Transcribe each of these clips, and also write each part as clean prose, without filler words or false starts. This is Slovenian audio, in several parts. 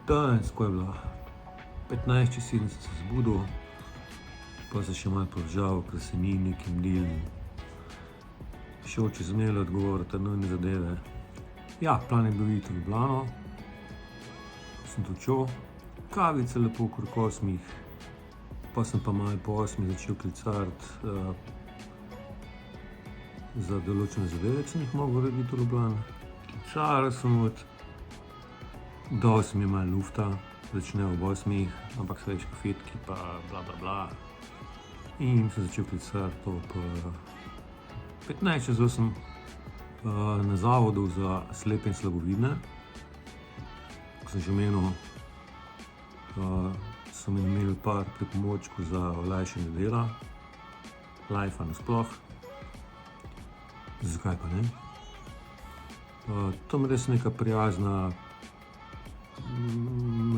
Danes, ko je bilo 15 čez 7, sem se zbudil, pa se še malo povžal, ker se ni nekim del šel čez mail odgovoriti na nujne zadeve. Ja, plan je bil iti v Ljubljano, sem tu čel, kavice lepo okrog 8, pa sem pa malo po 8 začel klicati za določene zadeve, ki sem jih mogel urediti v Ljubljani. Klical sem do 8 je malo lufta, začne ob 8, ampak se veš kafetki pa bla bla bla. In sem začel klicati ob 15 čez 8 na zavodu za slepe in slabovidne. Ko sem že omenil, so mi imeli par pripomočkov za olajšanje dela, lajfa nasploh. Zakaj pa ne? Tam res neka prijazna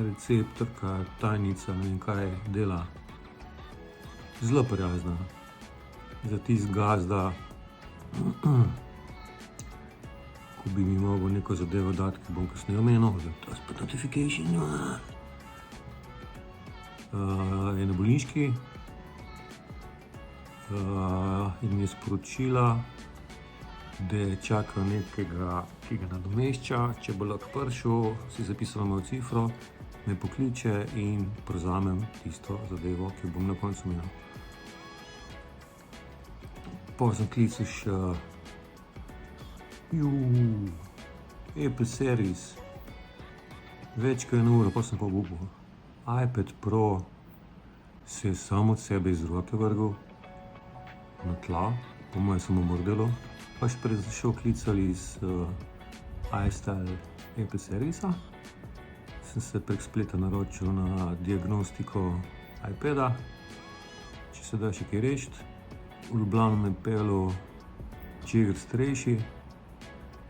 receptorka, tajnica, ne vem kaj dela. Zelo prijazna. Za tisti gazda, ko bi mi mogel neko zadevo dati, ki bom kasneje omenil, za spet notification. Je na bolniški in mi je sporočila, da čaka nekega, ki ga nadomešča, če bo lahko prišel, si zapisala mojo cifro, me pokliče in prevzamem tisto zadevo, ki bom na koncu imel. Potem sem klical še Apple Series, več kot 1 uro, pa sem pa obupal. iPad Pro se je sam od sebe iz roke vrgel na tla, po mojem sem umrdelo. Pa še pred šel klicali iz iStyle Apple Servisa. Sem se prek spleta naročil na diagnostiko iPada, če se da še kaj rešiti. V Ljubljano me peljal čigar starejši,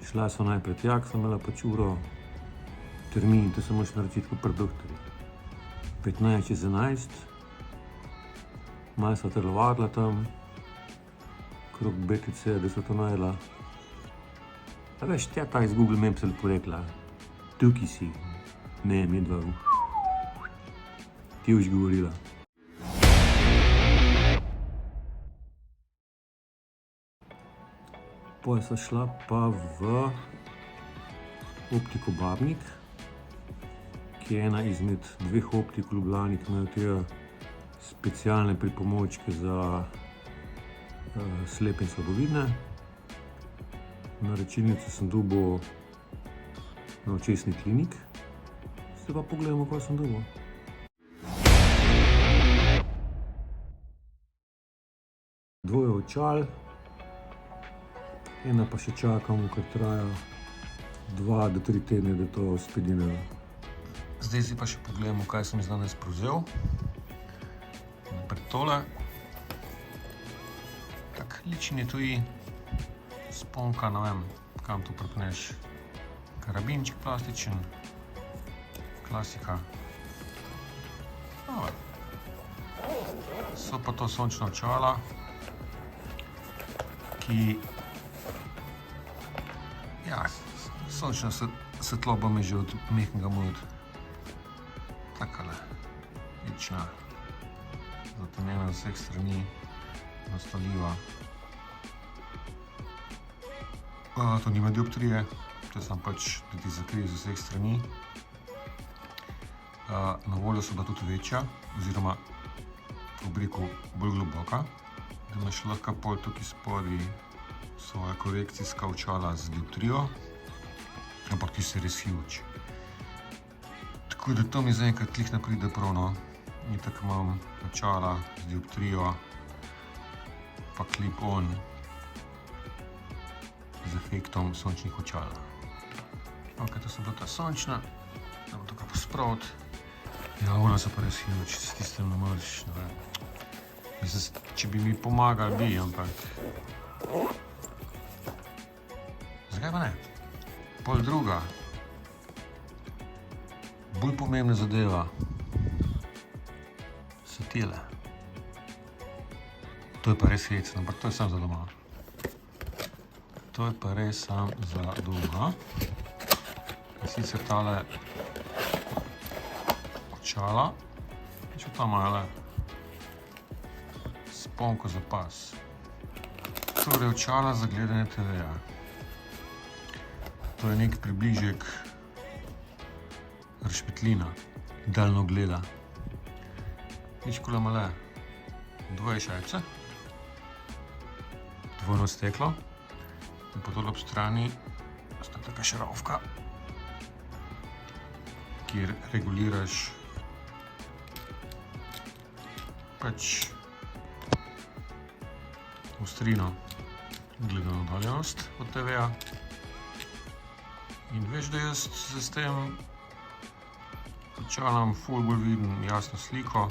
šla so najprej tjak, sem imela pač uro termin, to se moraš naročiti kot pri doktorju. 15 čez 11, malo sva telovadila tam, krog BTC, da so to najdela. A veš, tja ta iz Google Maps je lepo rekla, tukaj si, ne, mi dva, ti už govorila. Potem sva šla pa v optiko Babnik, ki je ena izmed 2 optik v Ljubljani, ki imajo te specialne pripomočke za slepe in slabovidne. Na rečilnici sem dobil na očesni klinik. Zdaj pa pogledamo, kaj sem dobil. Dvoje očal, ena pa še čakamo, ker traja 2 do 3 tedne, da to spedinajo. Zdaj si pa še pogledamo, kaj sem iz danes prevzel. Napred tole. Tak ličen je tuji, sponka, ne vem, kam to pripneš. Karabinček plastičen, klasika. Dobar. So pa to sončna očala, ki, ja, sončna svetloba me že od mehkega mojiti. Takale, lična, zatemnjena z vseh strani, nastavljiva. To nima dioptrije, to je samo pač, da ti zakrije z vseh strani. Na voljo so bila tudi večja, oziroma v obliku bolj globoka, da imaš lahko pol tukaj spodaj svoja korekcijska očala z dioptrijo, ampak ti se res huge. Tako da to mi zaenkrat klih ne pride prav, no. Itak imam očala z dioptrijo, pa clip-on z efektom sončnih očal. Ok, to so bila ta sončna, da bom tukaj pospraviti. Ja, ona so pa res huge, s tistem ne moreš, ne vem. Mislim, če bi mi pomagali, bi, ampak zakaj pa ne? Pol druga, bolj pomembna zadeva so tele. To je pa res hecno, ampak to je samo za doma. To je pa res samo za doma. In sicer tale očala. Če tam male sponko za pas. Torej očala za gledanje TV-ja. To je nek približek razšpetlina, daljnogleda. Ničkole male dvoje šajce, dvojno steklo in potom ob strani sta taka šravka, kjer reguliraš pač ostrino gledano oddaljenost od TV-ja. In veš, da jaz s tem očalam ful bolj vidim jasno sliko,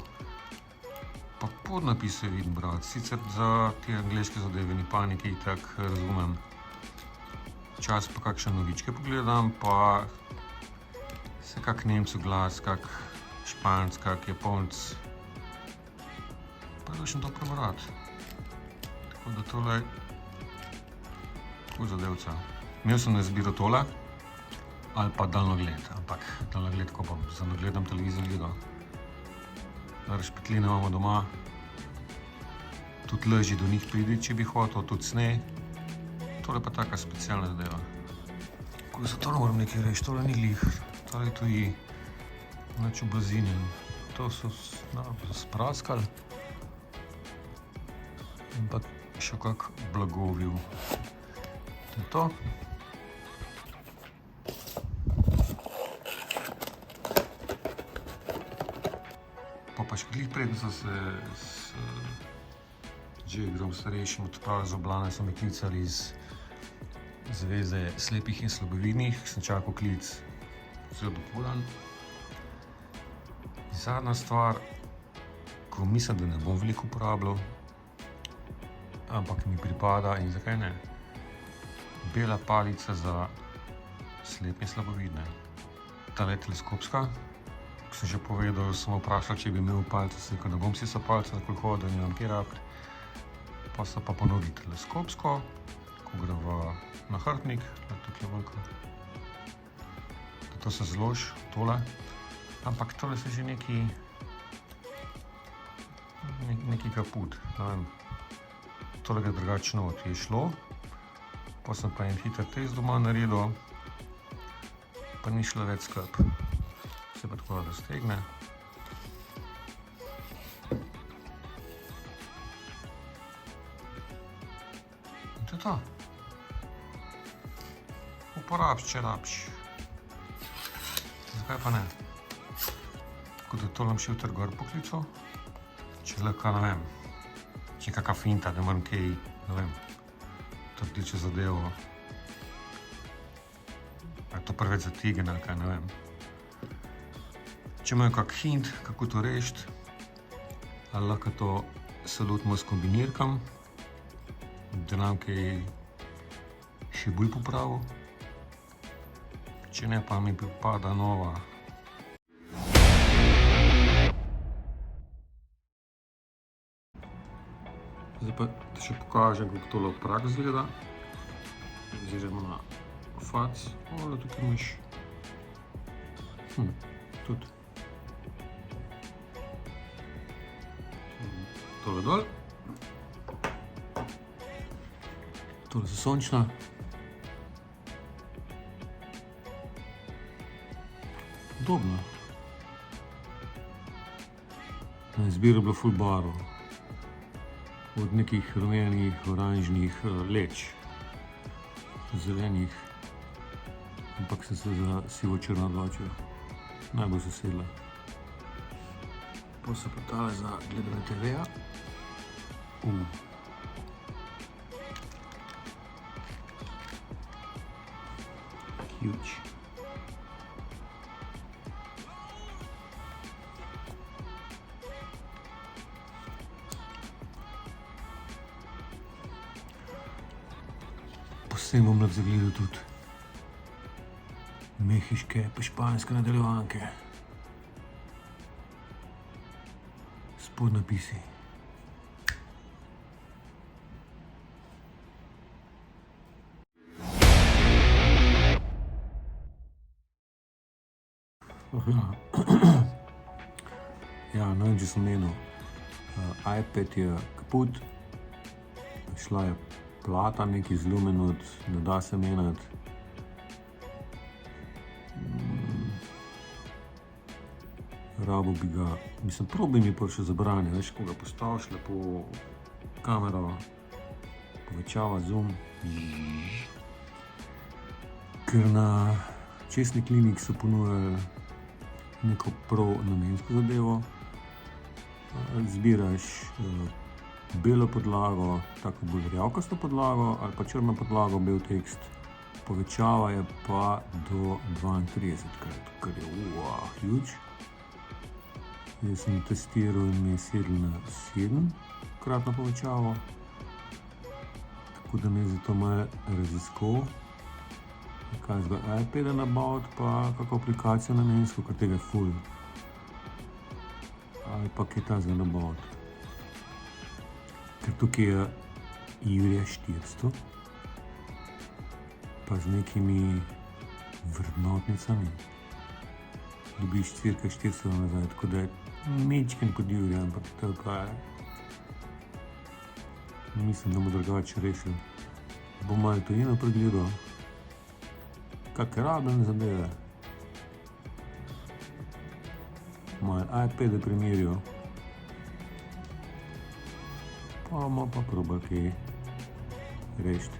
pa podnapise vidim brati. Sicer za te angleške zadeve ni panike, itak razumem. Včasih pa kakšne novičke pogledam, pa se kak Nemcu glas, kak Španc, kak Japonc. Pa je to prebrati. Tako da tole tako zadevca. Imel sem na izbiro tole ali pa daljnogled, ampak daljnogled, ko pa za nagledam televizijo gledal. Razšpetline imamo doma, tudi lažje do njih pridi, če bi hotel, tudi sneg. Tole pa taka specialna zadeva. Tako da se tole moram nekaj reči, tole ni glih, tole je tuji, nič oblazinjen. To so spraskali in pa še kak blagovil. To je to. Pa še glih predno so se s Džegrom starejšim odpravili z Oblane, so me klicali iz Zveze slepih in slabovidnih, sem čakal klic zelo dopoldan. In zadnja stvar, ko mislim, da ne bom veliko uporabljal, ampak mi pripada in zakaj ne, bela palica za slepe in slabovidne. Tale je teleskopska. Ko sem že povedal, sem vprašal, če bi imel palico, sem rekel, da bom si sa palico nakoli hodil, da nimam kje rabiti. Pa so pa ponudili teleskopsko, ko gre v nahrbtnik, tukaj veliko. To se zloži, tole. Ampak tole se že neki kaput, ne vem. Tole ga drugače not je šlo, pa sem pa en hiter test doma naredil, pa ni šlo več sklep. Se pa tako raztegne. In to je to. Uporabiš, če rabiš. Zakaj pa ne? Tako da tole še v trgor poklical. Če lahko, ne vem, če je kakva finta, da moram kaj, ne vem, trdiče zadevo. A je to preveč zategne ali kaj, ne vem. Če imajo kak hint, kako to rešiti, ali lahko to se lotimo s kombinirkam, da nam kaj še bolj popravil. Če ne, pa mi pripada nova. Zdaj pa še pokažem, kako tole v praksi izgleda. Oziroma na fac. Ole, tukaj imaš tudi tole dol. Tole so sončna. Udobno. Na izbiro je bilo ful barv. Od nekih rumenih, oranžnih, leč, zelenih, ampak sem se za sivo-črno odločil. Najbolj se sedla. Pa se pa tale za gledanje TV-ja. Huge. Posebno bom zagledal tudi mehiške pa španske nadaljevanke s podnapisi. ne vem, če sem menil, iPad je kaput, šla je plata neki zlomljen, ne da se menjati. Rabo bi ga, mislim, probi mi prišel za branje, veš, ko ga postaviš lepo kamero, povečava zoom. Ker na Česni klinik so ponujali neko pro namensko zadevo. Zbiraš belo podlago, tako bolj rjavkasto podlago ali pa črno podlago, bel tekst. Povečava je pa do 32-krat, kar je huge. Jaz sem testiral in mi je sedel na 7-kratno povečavo. Tako da me je zato malo raziskal, kaj z iPada nabaviti, pa kako aplikacijo namensko, ker tega je ful. Ali pa kaj tazga nabaviti. Ker tukaj je Jurija 400, pa z nekimi vrednotnicami dobiš cirka 400 nazaj, tako da je mečken pod Jurija, ampak to pa je. Mislim, da mu drugače rešil. Bom malo tujino pregledal, kakve rabljene zadeve. Malo iPade primerjal. Pa bomo pa probali kaj rešiti.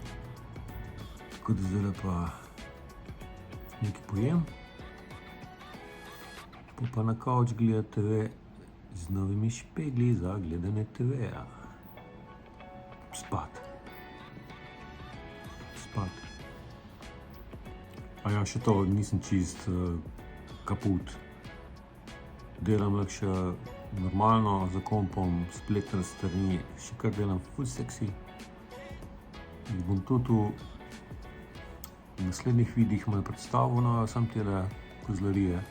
Tako da zdaj pa nekaj pojem. Pa na kavč gledati TV z novimi špegli za gledanje TV-ja. Spat. A ja, še to, nisem čist kaput. Delam lahko še normalno za kompom, spletne strani, še kar delam ful seksi. Bom tudi v naslednjih videih malo predstavil na sam tele kozlarije.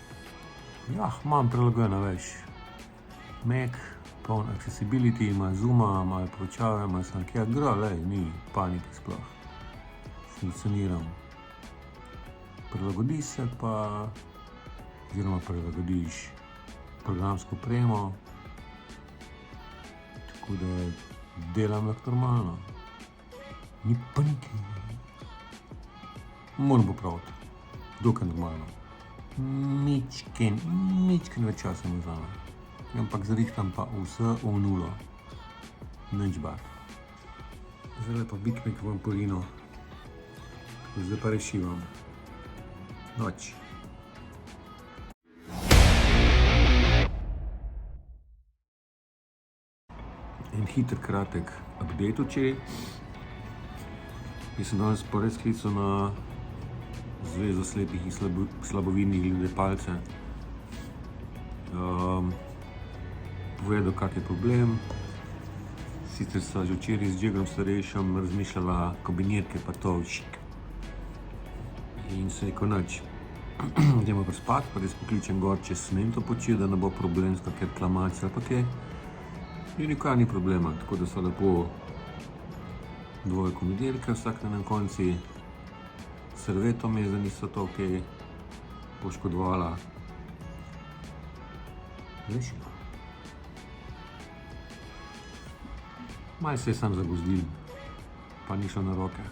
Ja, imam prilagojena, veš. Mac, poln accessibility, ima zooma, malo povečave, malo sanke, gre, lej, ni panike sploh. Funkcioniram. Prilagodi se pa, oziroma prilagodiš programsko opremo, tako da delam lahko normalno. Ni panike. Moram popraviti, dokaj normalno. Mičken več časa mi vzame. Ampak zarihtam pa vse v nulo. Nič bat. Zdaj pa Big Mac vam polino. Zdaj pa rešivam. Noč. En hiter kratek update včeraj. Jaz sem danes pa res klical na Zvezo slepih in slabovidnih glede palce. Povedal, kak je problem. Sicer sva že včeraj z Džegom starejšim razmišljala kombinirke pa to šik. In se rekel nič. Idemo pa spat, pa res pokličem gor, če smem to početi, da ne bo problem s kakšne reklamacije ali pa kaj. In nikaj ni problema, tako da so lepo dvoje kombinirke vsak na konci. Servetom je, da niso to kaj poškodovala. Rešila. Malo se je sam zagozdil, pa ni šlo na roke.